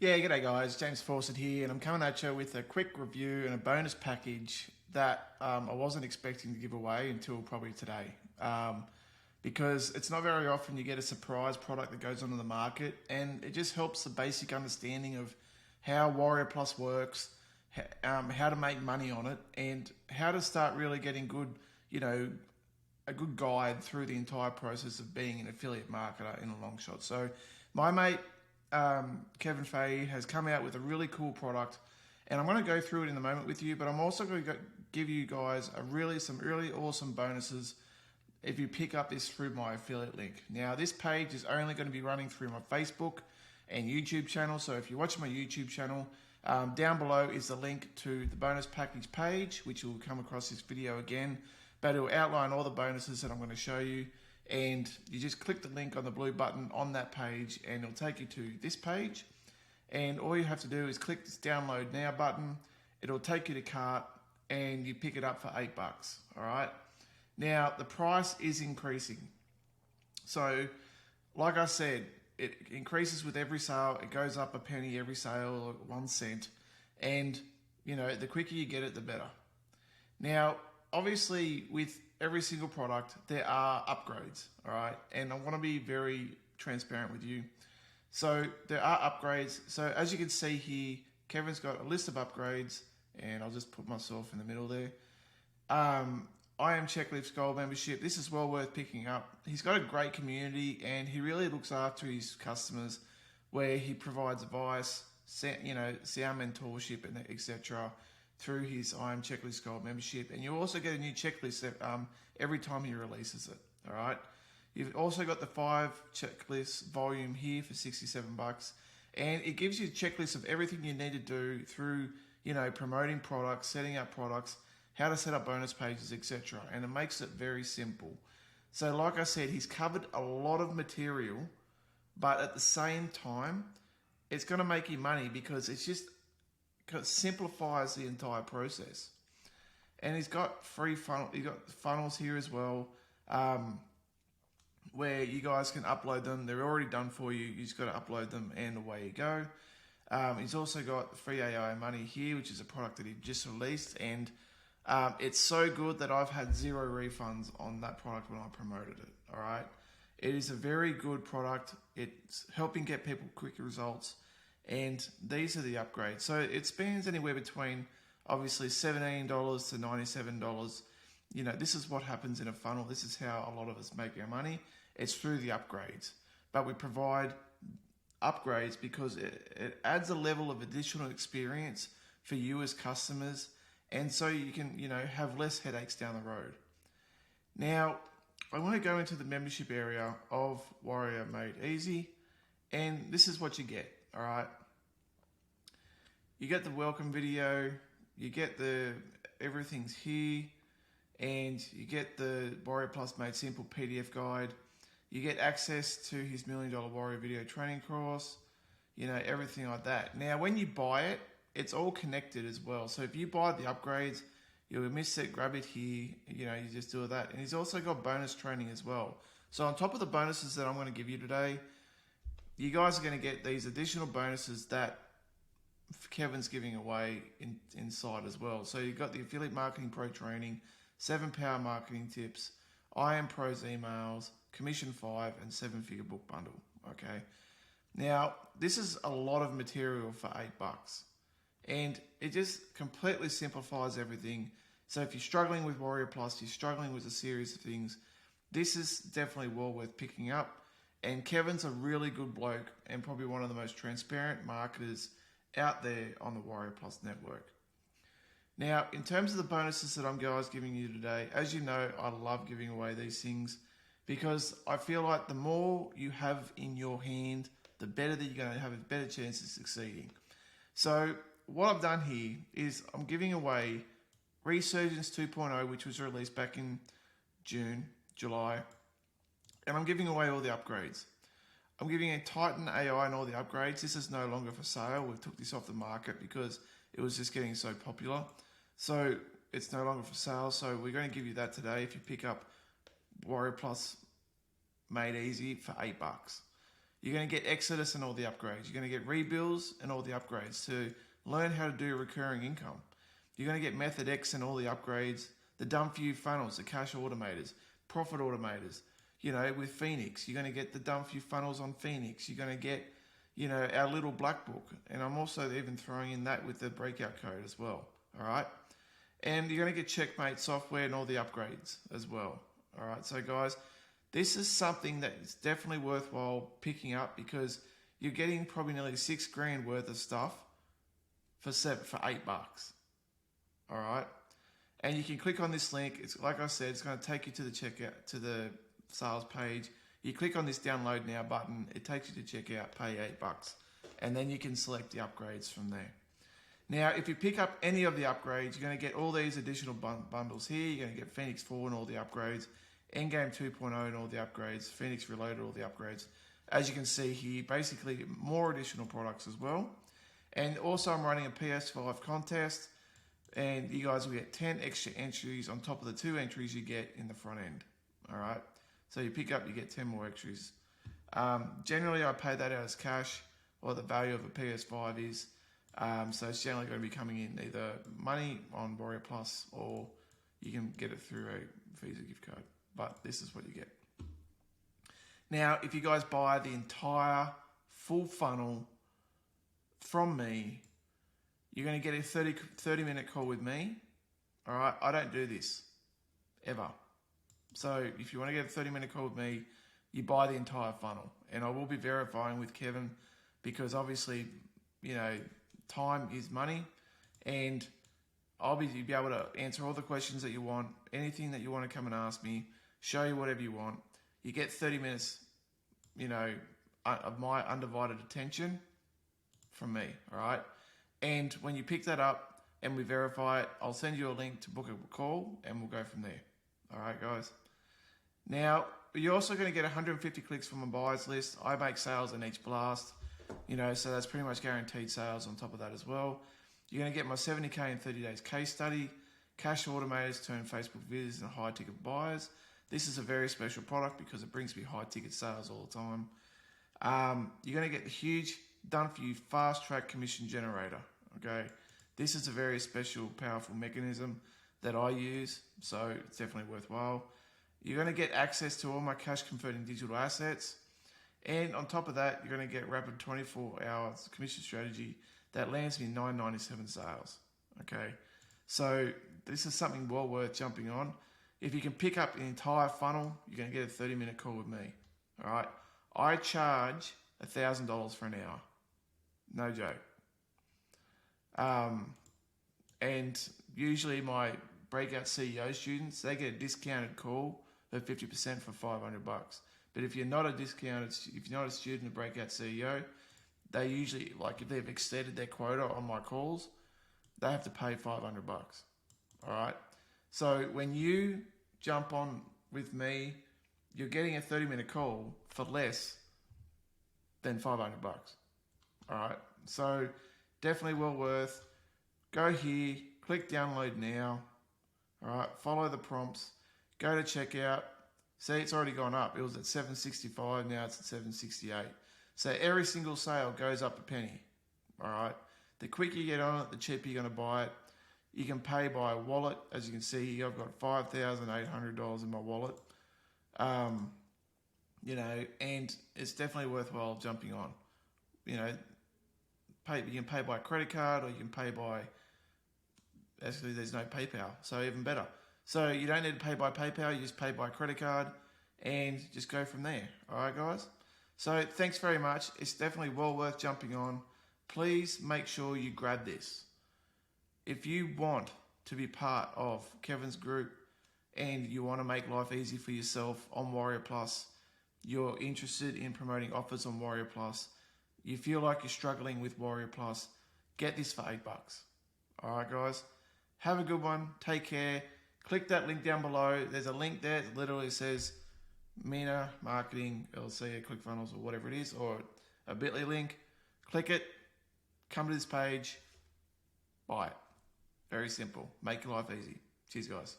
Yeah, g'day guys, James Fawcett here, and I'm coming at you with a quick review and a bonus package that I wasn't expecting to give away until probably today. Because it's not very often you get a surprise product that goes onto the market, and it just helps the basic understanding of how Warrior Plus works, how to make money on it, and how to start really getting good, a good guide through the entire process of being an affiliate marketer in a long shot. So, my mate Kevin Fahey has come out with a really cool product, and I'm going to go through it in a moment with you. But I'm also going to give you guys some really awesome bonuses if you pick up this through my affiliate link. Now, this page is only going to be running through my Facebook and YouTube channel. So if you watch my YouTube channel, down below is the link to the bonus package page, which will come across this video again. But it will outline all the bonuses that I'm going to show you. And you just click the link on the blue button on that page, and it'll take you to this page. And all you have to do is click this download now button. It'll take you to cart, and you pick it up for $8. All right. Now the price is increasing. So, like I said, it increases with every sale. It goes up a penny every sale, or 1 cent. And the quicker you get it, the better. Now, obviously, with every single product, there are upgrades, all right? And I want to be very transparent with you. So there are upgrades. So as you can see here, Kevin's got a list of upgrades, and I'll just put myself in the middle there. I am Checklifts Gold membership. This is well worth picking up. He's got a great community, and he really looks after his customers, where he provides advice, sound mentorship, and etc. through his I Am Checklist Gold membership. And you also get a new checklist every time he releases it. All right. You've also got the 5 checklists volume here for $67, and it gives you a checklist of everything you need to do through promoting products, setting up products, how to set up bonus pages, etc. And it makes it very simple. So like I said, he's covered a lot of material, but at the same time, it's going to make you money because it simplifies the entire process. And he's got free funnel. He's got funnels here as well, where you guys can upload them. They're already done for you. You just got to upload them, and away you go. He's also got free AI money here, which is a product that he just released, and it's so good that I've had 0 refunds on that product when I promoted it. All right, it is a very good product. It's helping get people quick results, and these are the upgrades. So it spans anywhere between obviously $17 to $97. This is what happens in a funnel. This is how a lot of us make our money. It's through the upgrades, but we provide upgrades because it adds a level of additional experience for you as customers. And so you can, have less headaches down the road. Now, I want to go into the membership area of Warrior Made Easy. And this is what you get, all right? You get the welcome video. You get everything's here. And you get the Warrior Plus Made Simple PDF guide. You get access to his $1 Million Warrior video training course. Everything like that. Now, when you buy it, it's all connected as well. So if you buy the upgrades, you'll miss it, grab it here, you just do that. And he's also got bonus training as well. So on top of the bonuses that I'm going to give you today, you guys are going to get these additional bonuses that Kevin's giving away inside as well. So you've got the Affiliate Marketing Pro training, 7 Power Marketing Tips, I Am Pros emails, Commission 5, and 7-figure book bundle. Okay. Now, this is a lot of material for $8. And it just completely simplifies everything. So if you're struggling with Warrior Plus, you're struggling with a series of things, this is definitely well worth picking up. And Kevin's a really good bloke and probably one of the most transparent marketers out there on the Warrior Plus network. Now, in terms of the bonuses that I'm giving you today, as you know, I love giving away these things because I feel like the more you have in your hand, the better that you're going to have a better chance of succeeding. So what I've done here is I'm giving away Resurgence 2.0, which was released back in July, and I'm giving away all the upgrades. I'm giving a Titan AI and all the upgrades. This is no longer for sale. We've took this off the market because it was just getting so popular. So it's no longer for sale. So we're going to give you that today if you pick up Warrior Plus Made Easy for $8. You're going to get Exodus and all the upgrades. You're going to get Rebills and all the upgrades to learn how to do recurring income. You're going to get Method X and all the upgrades, the done for you funnels, the cash automators, profit automators. You know, with Phoenix, you're going to get the done for you funnels on Phoenix. You're going to get, you know, our little black book. And I'm also even throwing in that with the breakout code as well. All right. And you're going to get Checkmate software and all the upgrades as well. All right. So guys, this is something that is definitely worthwhile picking up because you're getting probably nearly $6,000 worth of stuff for $8. All right. And you can click on this link. It's like I said, it's going to take you to the checkout, to the sales page. You click on this download now button. It takes you to checkout, pay $8. And then you can select the upgrades from there. Now, if you pick up any of the upgrades, you're going to get all these additional bundles here. You're going to get Phoenix 4 and all the upgrades, Endgame 2.0 and all the upgrades, Phoenix Reloaded, all the upgrades. As you can see here, basically more additional products as well. And also I'm running a PS5 contest, and you guys will get 10 extra entries on top of the 2 entries you get in the front end. All right. So you pick up, you get 10 more extras. Generally, I pay that out as cash, or the value of a PS5 is. So it's generally going to be coming in either money on Warrior Plus, or you can get it through a Visa gift card. But this is what you get. Now, if you guys buy the entire full funnel from me, you're going to get a 30-minute call with me. All right. I don't do this ever. So if you want to get a 30-minute call with me, you buy the entire funnel. And I will be verifying with Kevin because obviously, you know, time is money, and I'll be able to answer all the questions that you want, anything that you want to come and ask me, show you whatever you want. You get 30 minutes, you know, of my undivided attention from me, all right? And when you pick that up and we verify it, I'll send you a link to book a call and we'll go from there. All right, guys. Now, you're also going to get 150 clicks from a buyers list. I make sales in each blast, you know, so that's pretty much guaranteed sales on top of that as well. You're going to get my 70K in 30 days case study, cash automators turn Facebook visitors into high ticket buyers. This is a very special product because it brings me high ticket sales all the time. You're going to get the huge done for you fast track commission generator. Okay. This is a very special, powerful mechanism that I use, so it's definitely worthwhile. You're going to get access to all my cash converting digital assets. And on top of that, you're going to get rapid 24-hour commission strategy that lands me $9.97 sales. Okay. So this is something well worth jumping on. If you can pick up the entire funnel, you're going to get a 30-minute call with me. All right. I charge $1,000 for an hour. No joke. And usually my breakout CEO students, they get a discounted call of 50% for $500. But if you're not a student of breakout CEO, they usually, like if they've exceeded their quota on my calls, they have to pay $500. All right. So when you jump on with me, you're getting a 30-minute call for less than $500. All right. So definitely well worth. Go here, click download now. All right. Follow the prompts. Go to checkout. See, it's already gone up. It was at $7.65. Now it's at $7.68. So every single sale goes up a penny. All right. The quicker you get on it, the cheaper you're going to buy it. You can pay by wallet. As you can see here, I've got $5,800 in my wallet. You know, and it's definitely worthwhile jumping on. You know, you can pay by credit card, or you can pay by, actually there's no PayPal, so even better. So you don't need to pay by PayPal, you just pay by credit card and just go from there. All right, guys? So thanks very much. It's definitely well worth jumping on. Please make sure you grab this. If you want to be part of Kevin's group and you want to make life easy for yourself on Warrior Plus, you're interested in promoting offers on Warrior Plus, you feel like you're struggling with Warrior Plus, get this for $8. All right, guys? Have a good one. Take care. Click that link down below. There's a link there that literally says Mina Marketing LLC or ClickFunnels or whatever it is, or a bit.ly link. Click it. Come to this page. Buy it. Very simple. Make your life easy. Cheers, guys.